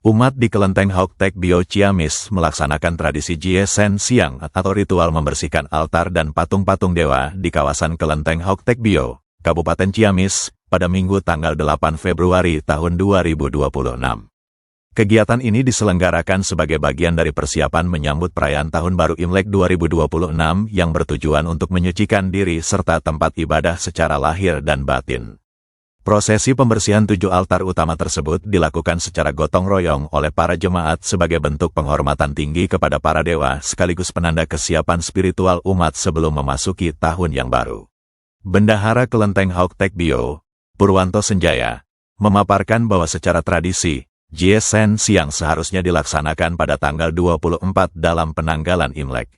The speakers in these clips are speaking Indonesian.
Umat di Kelenteng Hoktek Bio Ciamis melaksanakan tradisi Jie Sen Siang atau ritual membersihkan altar dan patung-patung dewa di kawasan Kelenteng Hoktek Bio, Kabupaten Ciamis, pada Minggu tanggal 8 Februari tahun 2026. Kegiatan ini diselenggarakan sebagai bagian dari persiapan menyambut perayaan Tahun Baru Imlek 2026 yang bertujuan untuk menyucikan diri serta tempat ibadah secara lahir dan batin. Prosesi pembersihan 7 altar utama tersebut dilakukan secara gotong royong oleh para jemaat sebagai bentuk penghormatan tinggi kepada para dewa sekaligus penanda kesiapan spiritual umat sebelum memasuki tahun yang baru. Bendahara Kelenteng Hoktek Bio, Purwanto Senjaya, memaparkan bahwa secara tradisi, Jie Sen Siang seharusnya dilaksanakan pada tanggal 24 dalam penanggalan Imlek.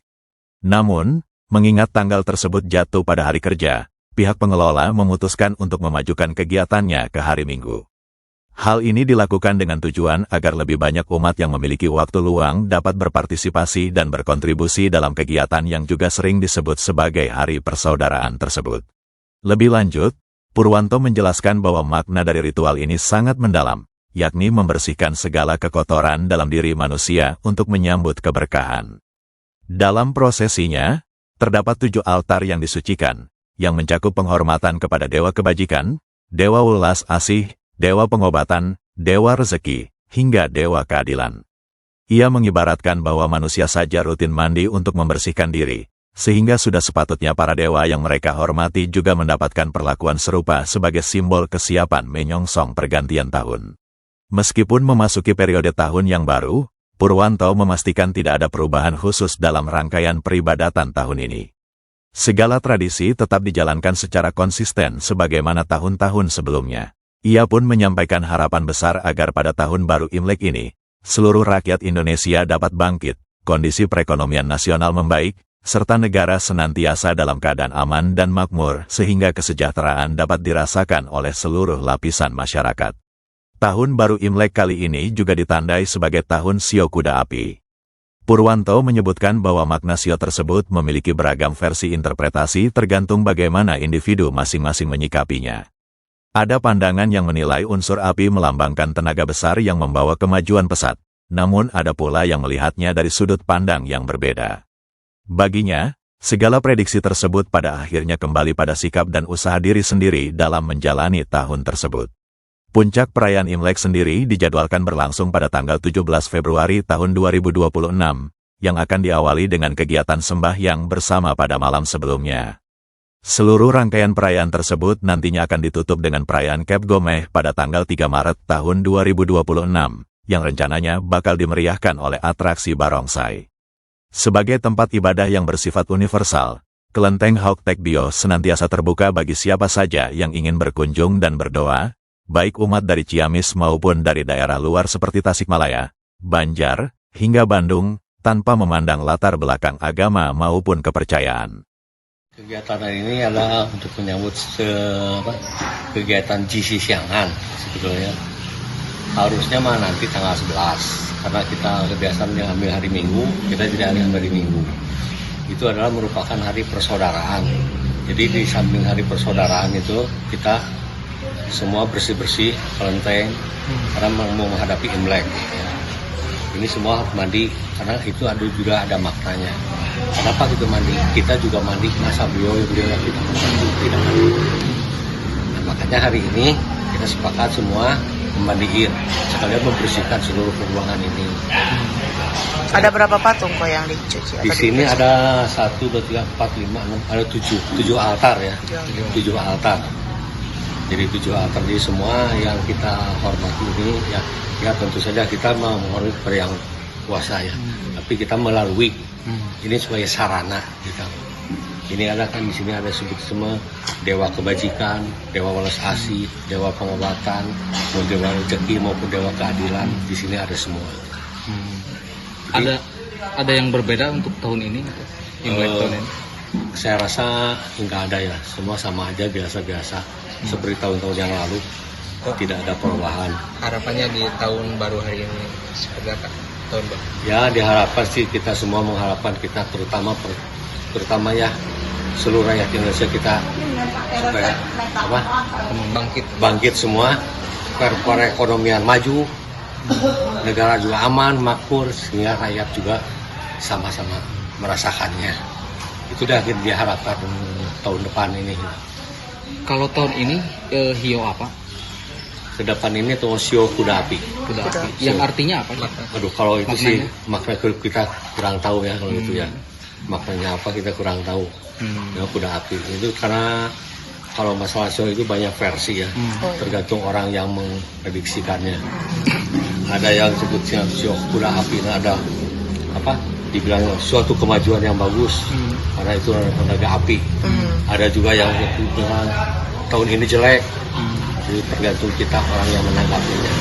Namun, mengingat tanggal tersebut jatuh pada hari kerja, pihak pengelola memutuskan untuk memajukan kegiatannya ke hari Minggu. Hal ini dilakukan dengan tujuan agar lebih banyak umat yang memiliki waktu luang dapat berpartisipasi dan berkontribusi dalam kegiatan yang juga sering disebut sebagai Hari Persaudaraan tersebut. Lebih lanjut, Purwanto menjelaskan bahwa makna dari ritual ini sangat mendalam, yakni membersihkan segala kekotoran dalam diri manusia untuk menyambut keberkahan. Dalam prosesinya, terdapat 7 altar yang disucikan, yang mencakup penghormatan kepada Dewa Kebajikan, Dewa Welas Asih, Dewa Pengobatan, Dewa Rezeki, hingga Dewa Keadilan. Ia mengibaratkan bahwa manusia saja rutin mandi untuk membersihkan diri, sehingga sudah sepatutnya para dewa yang mereka hormati juga mendapatkan perlakuan serupa sebagai simbol kesiapan menyongsong pergantian tahun. Meskipun memasuki periode tahun yang baru, Purwanto memastikan tidak ada perubahan khusus dalam rangkaian peribadatan tahun ini. Segala tradisi tetap dijalankan secara konsisten sebagaimana tahun-tahun sebelumnya. Ia pun menyampaikan harapan besar agar pada tahun baru Imlek ini, seluruh rakyat Indonesia dapat bangkit, kondisi perekonomian nasional membaik, serta negara senantiasa dalam keadaan aman dan makmur sehingga kesejahteraan dapat dirasakan oleh seluruh lapisan masyarakat. Tahun baru Imlek kali ini juga ditandai sebagai tahun Sio Kuda Api. Purwanto menyebutkan bahwa makna sio tersebut memiliki beragam versi interpretasi tergantung bagaimana individu masing-masing menyikapinya. Ada pandangan yang menilai unsur api melambangkan tenaga besar yang membawa kemajuan pesat, namun ada pula yang melihatnya dari sudut pandang yang berbeda. Baginya, segala prediksi tersebut pada akhirnya kembali pada sikap dan usaha diri sendiri dalam menjalani tahun tersebut. Puncak perayaan Imlek sendiri dijadwalkan berlangsung pada tanggal 17 Februari tahun 2026, yang akan diawali dengan kegiatan sembahyang bersama pada malam sebelumnya. Seluruh rangkaian perayaan tersebut nantinya akan ditutup dengan perayaan Cap Gomeh pada tanggal 3 Maret tahun 2026, yang rencananya bakal dimeriahkan oleh atraksi barongsai. Sebagai tempat ibadah yang bersifat universal, Kelenteng Hoktek Bio senantiasa terbuka bagi siapa saja yang ingin berkunjung dan berdoa, baik umat dari Ciamis maupun dari daerah luar seperti Tasikmalaya, Banjar, hingga Bandung, tanpa memandang latar belakang agama maupun kepercayaan. Kegiatan ini adalah untuk menyambut kegiatan GC Siangan sebetulnya. Harusnya mah nanti tanggal 11, karena kita kebiasaan mengambil hari Minggu, kita tidak ambil hari Minggu. Itu adalah merupakan hari persaudaraan. Jadi di samping hari persaudaraan itu, kita semua bersih-bersih kelenteng karena mau menghadapi Imlek. Ya. Ini semua harus mandi karena itu juga ada maknanya. Kenapa gitu mandi? Kita juga mandi masa beliau tidak mandi. Nah, makanya hari ini kita sepakat semua memandiin sekalian membersihkan seluruh ruangan ini. Ada berapa patung kok yang dicuci? Di sini ada 1, 2, 3, 4, 5, 6, ada 7 altar ya. 7 altar. Jadi 7 altar di semua yang kita hormati ini ya tentu saja kita menghormati pada yang kuasa ya. Tapi kita melalui ini sebagai sarana kita. Ini ada kan di sini ada sebut semua Dewa Kebajikan, Dewa Welas Asih, Dewa Pengobatan, Dewa Rezeki maupun Dewa Keadilan. Di sini ada semua. Jadi, ada yang berbeda untuk tahun ini? Imlek tahun ini? Saya rasa nggak ada ya. Semua sama aja biasa-biasa. Seperti tahun-tahun yang lalu, tidak ada perubahan. Harapannya di tahun baru hari ini seperti apa? Tahun baru? Ya diharapkan sih kita semua mengharapkan kita terutama ya seluruh rakyat Indonesia kita supaya bangkit semua, perekonomian maju, negara juga aman, makmur, sehingga rakyat juga sama-sama merasakannya. Itu dah yang diharapkan tahun depan ini. Kalau tahun ini hiyo apa? Ke depan ini Tosio Kuda Api. Kuda api. Yang artinya apa? Aduh, kalau itu sih Maknanya? makna kita kurang tahu ya kalau itu ya. Maknanya apa kita kurang tahu. Ya, kuda api itu karena kalau masalah show itu banyak versi ya. Tergantung orang yang memprediksikannya. Ada yang sebutnya show kuda api, ada apa? Dibilang suatu kemajuan yang bagus karena itu tenaga api. Ada juga yang bilang tahun ini jelek. Jadi tergantung kita orang yang menanggapinya.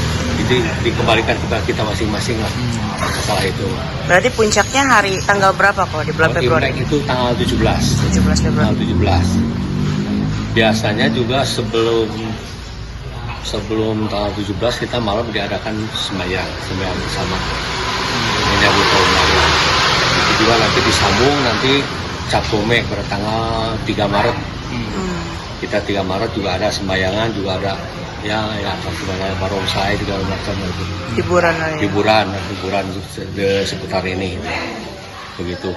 Jadi dikembalikan kepada kita masing-masing lah masalah itu. Berarti puncaknya hari tanggal berapa kok di bulan Februari? Imlek itu tanggal 17. 17 Februari. Tanggal 17. Biasanya juga sebelum tanggal 17 kita malam diadakan sembahyang bersama. Menyambut tahun baru. Itu juga nanti disambung nanti Cap Gome pada tanggal 3 Maret. Kita 3 Maret juga ada sembayangan, juga ada ya sebenarnya barongsai juga macam itu. Hiburan di seputar ini. Begitu.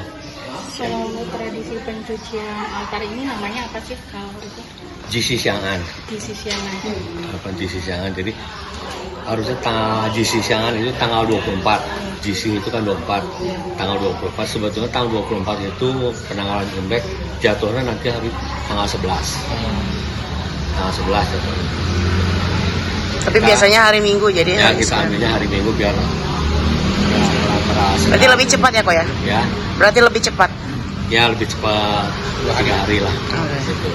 Kalau tradisi pencucian altar ini namanya apa sih kalau itu? Jisi Siangan. Jisi Siangan. Apa Jisi Siangan? Jadi harusnya Jisi Siangan itu tanggal 24. Jisi itu kan 24. Tanggal 24. Sebetulnya tanggal 24 itu penanggalan Imlek jatuhnya nanti hari tanggal 11. Tanggal 11 jatuhnya. Tapi biasanya hari Minggu jadi Ya kita ambilnya hari Minggu biar berarti lebih cepat ya kok ya? Ya, Berarti lebih cepat. ya lebih cepat 3 hari lah. Oke. Gitu.